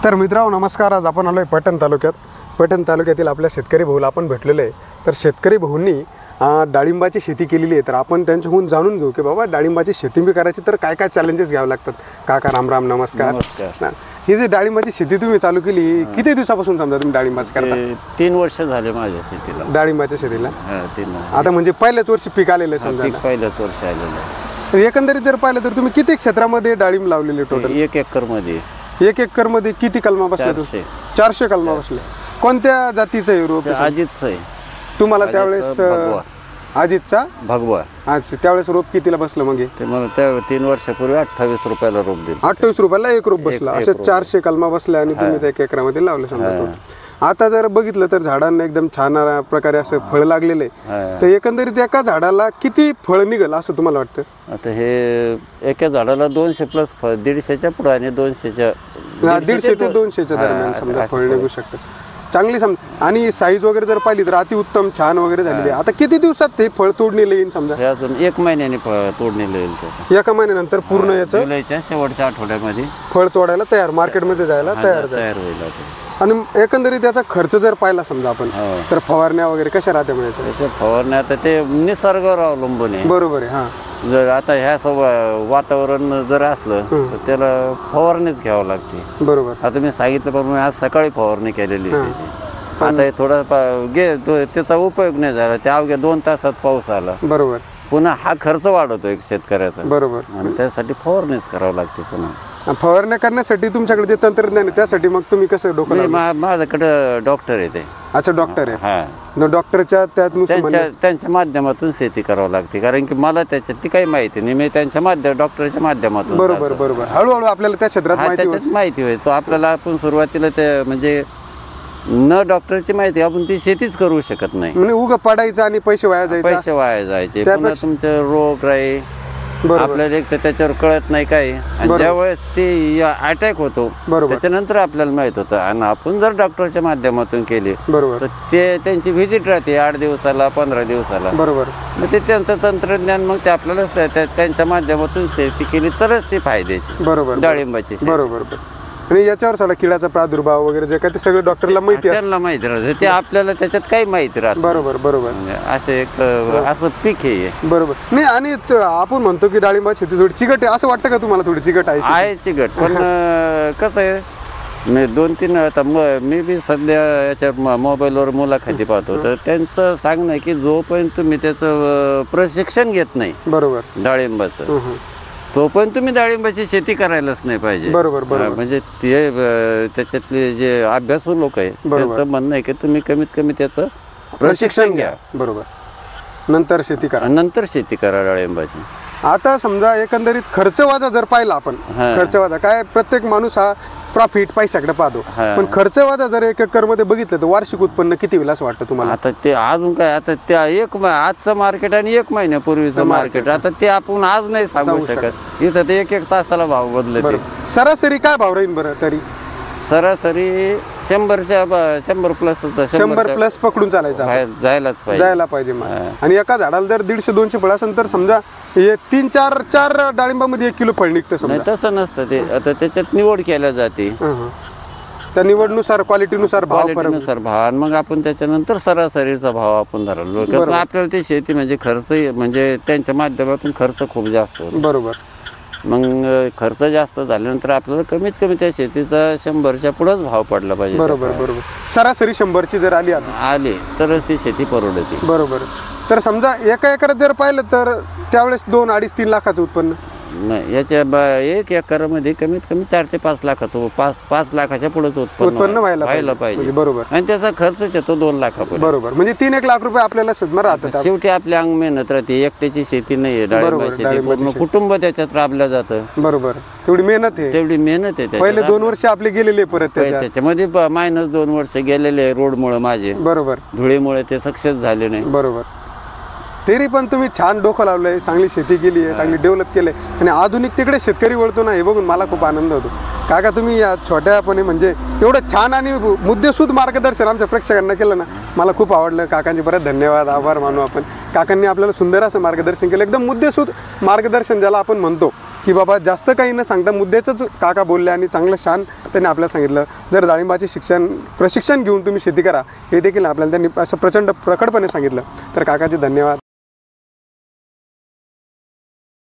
तर मित्रांनो नमस्कार. आज आपण आलो आहे पैठण तालुक्यातील आपल्या शेतकरी भाऊला आपण भेटलेलो आहे. तर शेतकरी भाऊंनी डाळिंबाची शेती केलेली आहे. तर आपण त्यांच्याकडून जाणून घेऊ की बाबा डाळिंबाची शेती बी करायची तर काय काय चॅलेंजेस घ्यावे लागतात. काका राम राम नमस्कार. ही जी डाळिंबाची शेती तुम्ही चालू केली किती दिवसापासून समजा तुम्ही डाळिंबाचं करता? 3 वर्ष झाले माझ्या शेतीला, डाळिंबाच्या शेतीला. 3 आता म्हणजे पहिल्याच वर्षी पीक आलेलं आहे समजा. पहिल्याच वर्ष आलेलं. तर एकंदरीत जर पाहिलं तर तुम्ही किती क्षेत्रामध्ये डाळिंब लावलेले टोटल? 1 एकर मध्ये. 1 एकर मध्ये किती कलमा बसल्या? 400 कलमा बसल्या. कोणत्या जातीचं आहे रोप? अजितचं आहे. तुम्हाला त्यावेळेस अजितचा भगवा. अच्छा, त्यावेळेस रोप कितीला बसलं? मग ते मला त्या 3 वर्षापूर्वी 28 रुपयाला रोप दिलं. 28 रुपयाला एक रोप बसला. असे 400 कलमा बसल्या आणि तुम्ही त्या 1 एकरामध्ये लावलं समजा. आता जर बघितलं तर झाडांना एकदम छान प्रकारे असं फळ लागलेले. तर एकंदरीत एका झाडाला किती फळ निघेल असं तुम्हाला वाटतं? आता हे एका झाडाला 200 प्लस फळ, 150च्या पुढे आणि 200च्या 150 ते 200च्या दरम्यान समजा फळ निघू शकतं. चांगली समजा. आणि साईज वगैरे जर पाहिली तर अति उत्तम छान वगैरे झालेली आहे. आता किती दिवसात ते फळ तोडणीला येईल समजा? अजून 1 महिन्याने फळ तोडणीला येईल. एका महिन्यानंतर पूर्ण याचं जुलैच्या शेवटच्या आठवड्यामध्ये फळ तोडायला तयार, मार्केटमध्ये जायला तयार होईल. आणि एकंदरीत त्याचा खर्च जर पाहिला समजा आपण तर फवारण्या वगैरे कशा राहते म्हणायचं? त्याच्या फवारण्या आता ते निसर्गावर अवलंबून आहे. बरोबर आहे. हा, जर आता ह्या वातावरण जर असलं तर त्याला फवारणीच घ्यावं लागते. बरोबर. आता मी सांगितलं पण आज सकाळी फवारणी केलेली त्याची. आता हे थोडा त्याचा उपयोग नाही झाला. त्या अवघ्या 2 तासात पाऊस आला. बरोबर. पुन्हा हा खर्च वाढवतो एक शेतकऱ्याचा. बरोबर. आणि त्यासाठी फवारणीच करावं लागते. पुन्हा फवारण्या करण्यासाठी तुमच्याकडे जे तंत्रज्ञान आहे त्यासाठी मग तुम्ही कसं डोकं? माझ्याकडे डॉक्टर आहे ते. अच्छा, डॉक्टर आहे. हा, डॉक्टरच्या त्यांच्या माध्यमातून शेती करावं लागते. कारण की मला त्याच्यात काही माहिती नाही. मी त्यांच्या डॉक्टरच्या माध्यमातून. बरोबर बरोबर. हळूहळू आपल्याला त्या क्षेत्रात माहिती होईल. तो आपल्याला आपण सुरुवातीला ते म्हणजे न डॉक्टरची माहिती आपण ती शेतीच करू शकत नाही. म्हणजे उगा पडायचं आणि पैसे वाया जायचे. पुन्हा तुमचं रोग राही आपल्याला एक तर त्याच्यावर कळत नाही काय. आणि ज्यावेळेस ते अटॅक होतो त्याच्यानंतर आपल्याला माहित होतं. आणि आपण जर डॉक्टरच्या माध्यमातून केले तर ते त्यांची व्हिजिट राहते 8 दिवसाला 15 दिवसाला. बरोबर. मग ते त्यांचं तंत्रज्ञान मग ते आपल्याला त्यांच्या माध्यमातून शेती केली तरच ती फायद्याची. बरोबर. डाळिंबाची. बरोबर. आणि याच्यावर साला किडाचा प्रादुर्भाव वगैरे जे काय ते सगळं डॉक्टरला माहिती, त्यांना माहिती राहते. ते आपल्याला त्याच्यात काही माहिती राहत. बरोबर बरोबर. असं पीक हे. बरोबर. नाही, आणि आपण म्हणतो की डाळिंबाची शेती थोडी चिकट आहे असं वाटतं का तुम्हाला? थोडी चिकट आहे चिकट. पण कसं आहे, मी 2-3 आता मी बी सध्या याच्या मोबाईलवर मुलाखती पाहतो. तर त्यांचं सांगणं आहे की जोपर्यंत तुम्ही त्याचं प्रशिक्षण घेत नाही बरोबर डाळिंबाचं तोपर्यंत तुम्ही डाळिंबाची शेती करायलाच नाही पाहिजे. बरोबर. म्हणजे ते त्याच्यातले जे अभ्यासू लोक आहे त्यांचं म्हणणं आहे की तुम्ही कमीत कमी त्याचं प्रशिक्षण घ्या. बरोबर. नंतर शेती करा डाळिंबाची. आता समजा एकंदरीत खर्च वाजा जर पाहिला आपण, खर्च वाजा काय, प्रत्येक माणूस हा प्रॉफिट पैशाकडे पाहतो. पण खर्च वाजा जर 1 एकर मध्ये बघितलं तर वार्षिक उत्पन्न किती होईल असं वाटतं तुम्हाला? आता ते अजून काय, आता त्या आजचं मार्केट आणि 1 महिन्यापूर्वीचं मार्केट, आता ते आपण आज नाही सांगू शकत. इथं ते 1 तासाला भाव बदलते. सरासरी काय भाव राहील बरं? तरी सरासरी 100 प्लस 100 प्लस पकडून चालायचं, जायला पाहिजे. आणि एका झाडाला जर 150-200 फळ असेल तर समजा 3-4 डाळिंबामध्ये 1 किलो फळ निघतं समजा. तसं नसतं ते. आता त्याच्यात निवड केल्या जाते. त्या निवडनुसार क्वालिटीनुसार भाव. आणि मग आपण त्याच्यानंतर सरासरीचा भाव आपण धरलो. आपल्याला ते शेती म्हणजे खर्च म्हणजे त्यांच्या माध्यमातून खर्च खूप जास्त होतो. बरोबर. मग खर्च जास्त झाल्यानंतर आपल्याला कमीत कमी त्या शेतीचा 100च्या पुढेच भाव पडला पाहिजे. बरोबर. सरासरी 100ची जर आली तरच ती शेती परवडते. बरोबर. तर समजा 1 एकरात जर पाहिलं तर त्यावेळेस 2-2.5-3 लाखाचं उत्पन्न नाही. याच्या 1 एकरामध्ये कमीत कमी 4 ते 5 लाखाचं 5 लाखाच्या पुढेच उत्पन्न व्हायला पाहिजे. बरोबर. आणि त्याचा खर्च येतो 2 लाखापर्यंत. बरोबर. म्हणजे 3-1 लाख रुपये आपल्याला राहतात. शेवटी आपल्या अंग मेहनत राहते. एकट्याची शेती नाही शेती, पूर्ण कुटुंब त्याच्यात राबलं जातं. बरोबर. तेवढी मेहनत आहे. पहिले 2 वर्ष आपले गेलेले, परत त्याच्यामध्ये -2 वर्ष गेलेले रोडमुळे माझे. बरोबर. धुळीमुळे ते सक्सेस झाले नाही. बरोबर. तरी पण तुम्ही छान डोकं लावलंय, चांगली शेती केली आहे, चांगली डेव्हलप केलंय आणि आधुनिकतेकडे शेतकरी वळतो ना, हे बघून मला खूप आनंद होतो. काका तुम्ही या छोट्यापणे म्हणजे एवढं छान आणि मुद्देसूद मार्गदर्शन आमच्या प्रेक्षकांना केलं ना, मला खूप आवडलं. काकांचे बरेच धन्यवाद, आभार मानू आपण. काकांनी आपल्याला सुंदर असं मार्गदर्शन केलं, एकदम मुद्देसूद मार्गदर्शन ज्याला आपण म्हणतो की बाबा जास्त काही न सांगता मुद्द्याचंच काका बोलले आणि चांगलं छान त्यांनी आपल्याला सांगितलं. जर डाळिंबाचे प्रशिक्षण घेऊन तुम्ही शेती करा हे देखील आपल्याला त्यांनी असं प्रचंड प्रकटपणे सांगितलं. तर काकाचे धन्यवाद.